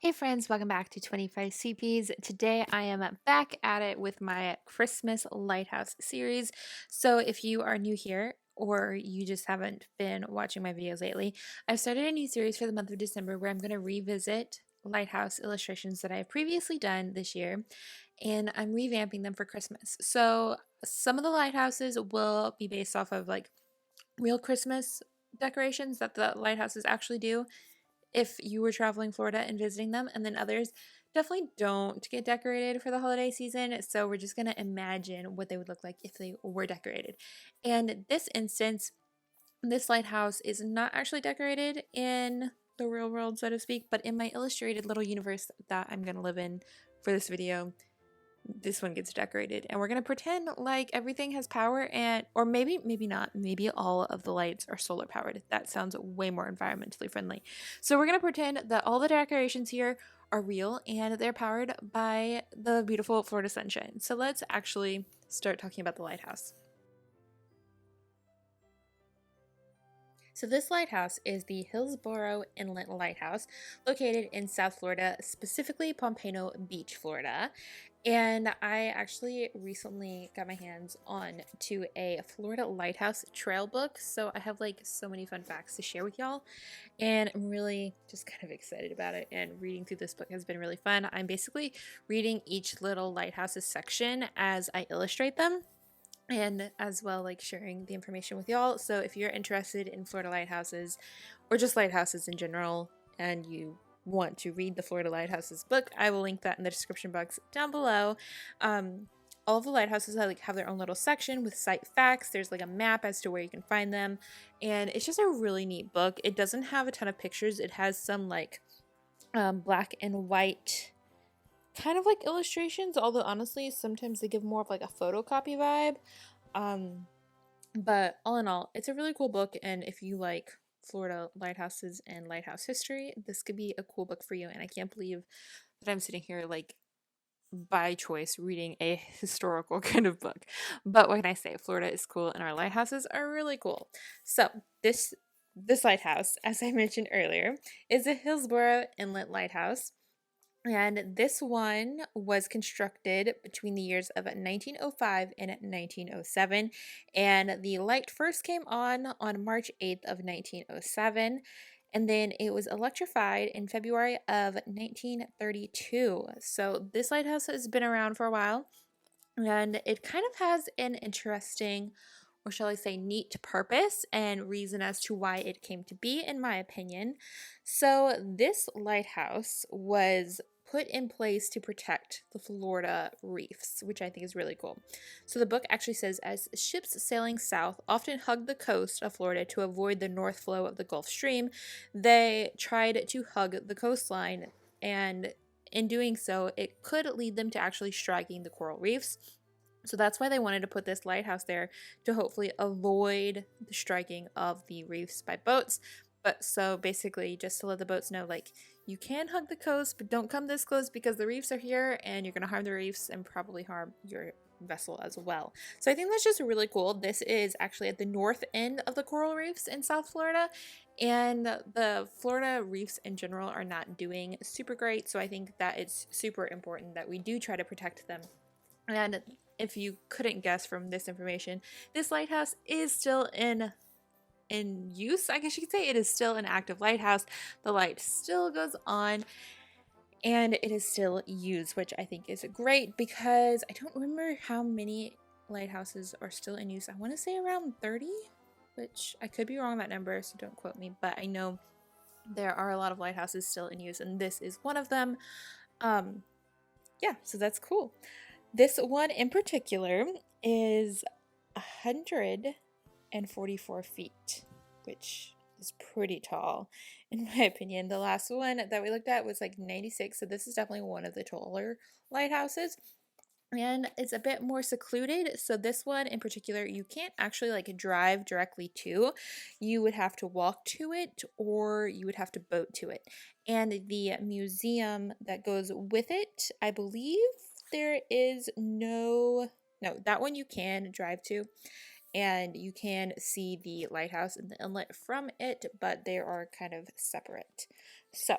Hey friends, welcome back to 25 Sweetpeas. Today I am back at it with my Christmas Lighthouse series. So if you are new here or you just haven't been watching my videos lately, I've started a new series for the month of December where I'm going to revisit lighthouse illustrations that I have previously done this year, and I'm revamping them for Christmas. So some of the lighthouses will be based off of like real Christmas decorations that the lighthouses actually do if you were traveling Florida and visiting them, and then others definitely don't get decorated for the holiday season. So we're just going to imagine what they would look like if they were decorated. And this instance, this lighthouse is not actually decorated in the real world, so to speak, but in my illustrated little universe that I'm going to live in for this video, this one gets decorated, and we're going to pretend like everything has power, and or maybe not, maybe all of the lights are solar powered. That sounds way more environmentally friendly. So we're going to pretend that all the decorations here are real and they're powered by the beautiful Florida sunshine. So let's actually start talking about the lighthouse. So this lighthouse is the Hillsboro Inlet Lighthouse, located in South Florida, specifically Pompano Beach, Florida. And I actually recently got my hands on to a Florida Lighthouse trail book. So I have like so many fun facts to share with y'all. And I'm really just kind of excited about it. And reading through this book has been really fun. I'm basically reading each little lighthouse's section as I illustrate them, and as well like sharing the information with y'all. So if you're interested in Florida lighthouses or just lighthouses in general and you want to read the Florida Lighthouses book, I will link that in the description box down below. All of the lighthouses have their own little section with site facts. There's like a map as to where you can find them, and it's just a really neat book. It doesn't have a ton of pictures. It has some like black and white kind of like illustrations, although honestly sometimes they give more of like a photocopy vibe. um but all in all, it's a really cool book, and if you like Florida lighthouses and lighthouse history, this could be a cool book for you. And I can't believe that I'm sitting here like by choice reading a historical kind of book. But what can I say? Florida is cool and our lighthouses are really cool. So this lighthouse, as I mentioned earlier, is a Hillsboro Inlet Lighthouse, and this one was constructed between the years of 1905 and 1907. And the light first came on March 8th of 1907. And then it was electrified in February of 1932. So this lighthouse has been around for a while. And it kind of has an interesting, or shall I say, neat purpose and reason as to why it came to be, in my opinion. So, this lighthouse was put in place to protect the Florida reefs, which I think is really cool. So, the book actually says, as ships sailing south often hug the coast of Florida to avoid the north flow of the Gulf Stream, they tried to hug the coastline, and in doing so, it could lead them to actually striking the coral reefs. So that's why they wanted to put this lighthouse there, to hopefully avoid the striking of the reefs by boats. But so basically, just to let the boats know, like, you can hug the coast, but don't come this close because the reefs are here and you're going to harm the reefs and probably harm your vessel as well. So I think that's just really cool. This is actually at the north end of the coral reefs in South Florida, and the Florida reefs in general are not doing super great. So I think that it's super important that we do try to protect them. And if you couldn't guess from this information, this lighthouse is still in use. I guess you could say it is still an active lighthouse. The light still goes on and it is still used, which I think is great, because I don't remember how many lighthouses are still in use. I want to say around 30, which I could be wrong on that number, so don't quote me, but I know there are a lot of lighthouses still in use, and this is one of them. Yeah, so that's cool. This one in particular is 144 feet, which is pretty tall, in my opinion. The last one that we looked at was like 96, so this is definitely one of the taller lighthouses. And it's a bit more secluded. So this one in particular, you can't actually like drive directly to. You would have to walk to it, or you would have to boat to it. And the museum that goes with it, I believe there is no, that one you can drive to, and you can see the lighthouse and the inlet from it, but they are kind of separate. So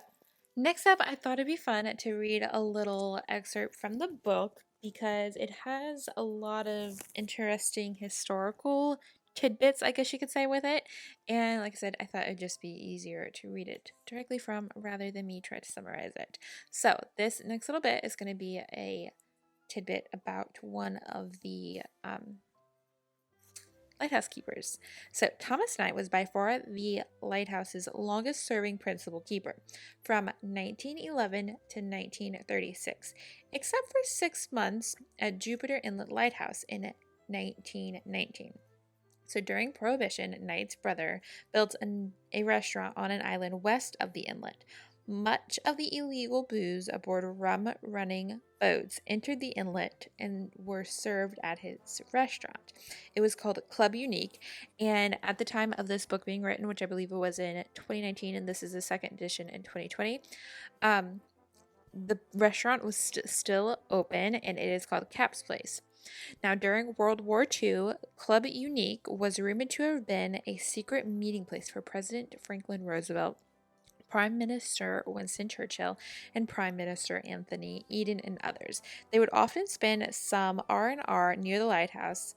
Next up, I thought it'd be fun to read a little excerpt from the book because it has a lot of interesting historical tidbits, I guess you could say, with it. And like I said, I thought it'd just be easier to read it directly from rather than me try to summarize it. So, this next little bit is going to be a tidbit about one of the lighthouse keepers. So, Thomas Knight was by far the lighthouse's longest serving principal keeper from 1911 to 1936, except for 6 months at Jupiter Inlet Lighthouse in 1919. So during Prohibition, Knight's brother built a restaurant on an island west of the inlet. Much of the illegal booze aboard rum-running boats entered the inlet and were served at his restaurant. It was called Club Unique, and at the time of this book being written, which I believe it was in 2019, and this is the second edition in 2020, the restaurant was still open, and it is called Cap's Place. Now, during World War II, Club Unique was rumored to have been a secret meeting place for President Franklin Roosevelt, Prime Minister Winston Churchill, and Prime Minister Anthony Eden, and others. They would often spend some R&R near the lighthouse,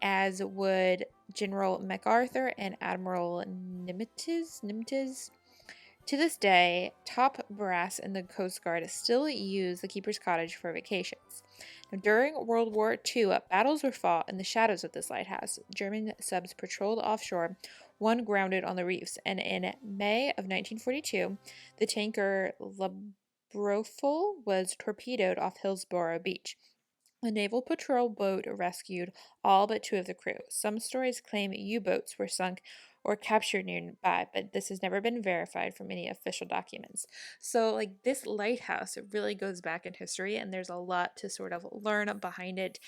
as would General MacArthur and Admiral Nimitz. To this day, top brass in the Coast Guard still use the Keeper's Cottage for vacations. Now, during World War II, battles were fought in the shadows of this lighthouse. German subs patrolled offshore, one grounded on the reefs, and in May of 1942, the tanker Labrofel was torpedoed off Hillsboro Beach. A naval patrol boat rescued all but 2 of the crew. Some stories claim U-boats were sunk or captured nearby, but this has never been verified from any official documents. So, like, this lighthouse, it really goes back in history, and there's a lot to sort of learn behind it,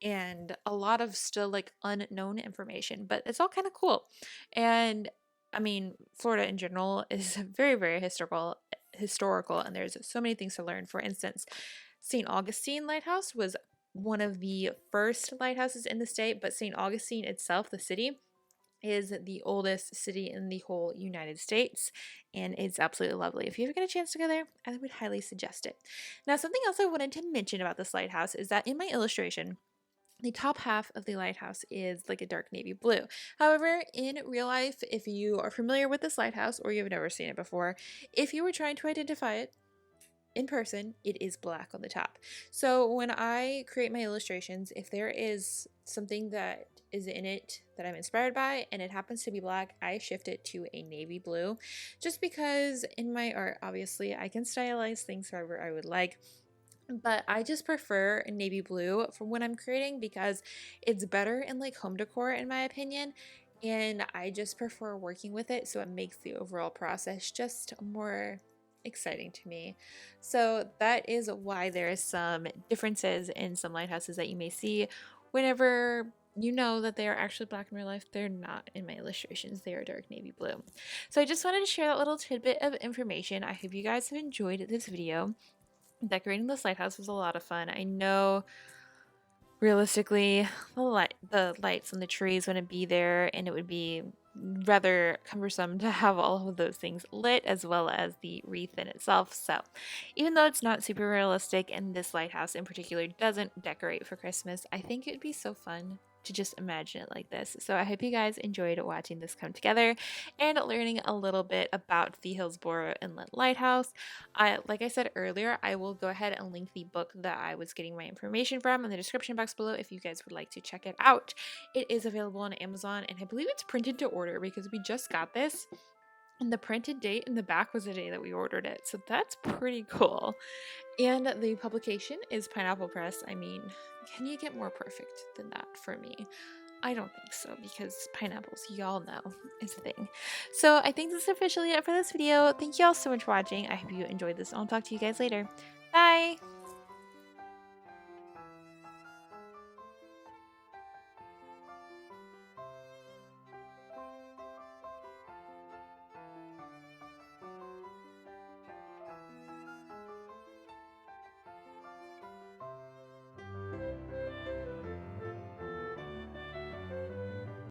and a lot of still like unknown information, but it's all kind of cool. And I mean, Florida in general is very, very historical, and there's so many things to learn. For instance, St. Augustine Lighthouse was one of the first lighthouses in the state, but St. Augustine itself, the city, is the oldest city in the whole United States, and it's absolutely lovely. If you ever get a chance to go there, I would highly suggest it. Now, something else I wanted to mention about this lighthouse is that in my illustration, the top half of the lighthouse is like a dark navy blue. However, in real life, if you are familiar with this lighthouse or you've never seen it before, if you were trying to identify it in person, it is black on the top. So when I create my illustrations, if there is something that is in it that I'm inspired by and it happens to be black, I shift it to a navy blue, just because in my art, obviously, I can stylize things however I would like. But I just prefer navy blue for when I'm creating because it's better in like home decor in my opinion, and I just prefer working with it, so it makes the overall process just more exciting to me. So that is why there is some differences in some lighthouses that you may see. Whenever you know that they are actually black in real life, they're not in my illustrations. They are dark navy blue. So I just wanted to share that little tidbit of information. I hope you guys have enjoyed this video. Decorating this lighthouse was a lot of fun. I know realistically the lights and the trees wouldn't be there, and it would be rather cumbersome to have all of those things lit, as well as the wreath in itself. So even though it's not super realistic and this lighthouse in particular doesn't decorate for Christmas, I think it'd be so fun to just imagine it like this. So I hope you guys enjoyed watching this come together and learning a little bit about the Hillsboro Inlet Lighthouse. Like I said earlier, I will go ahead and link the book that I was getting my information from in the description box below if you guys would like to check it out. It is available on Amazon, and I believe it's printed to order because we just got this, and the printed date in the back was the day that we ordered it. So that's pretty cool. And the publication is Pineapple Press. I mean, can you get more perfect than that for me? I don't think so, because pineapples, y'all know, is a thing. So I think this is officially it for this video. Thank you all so much for watching. I hope you enjoyed this, and I'll talk to you guys later. Bye!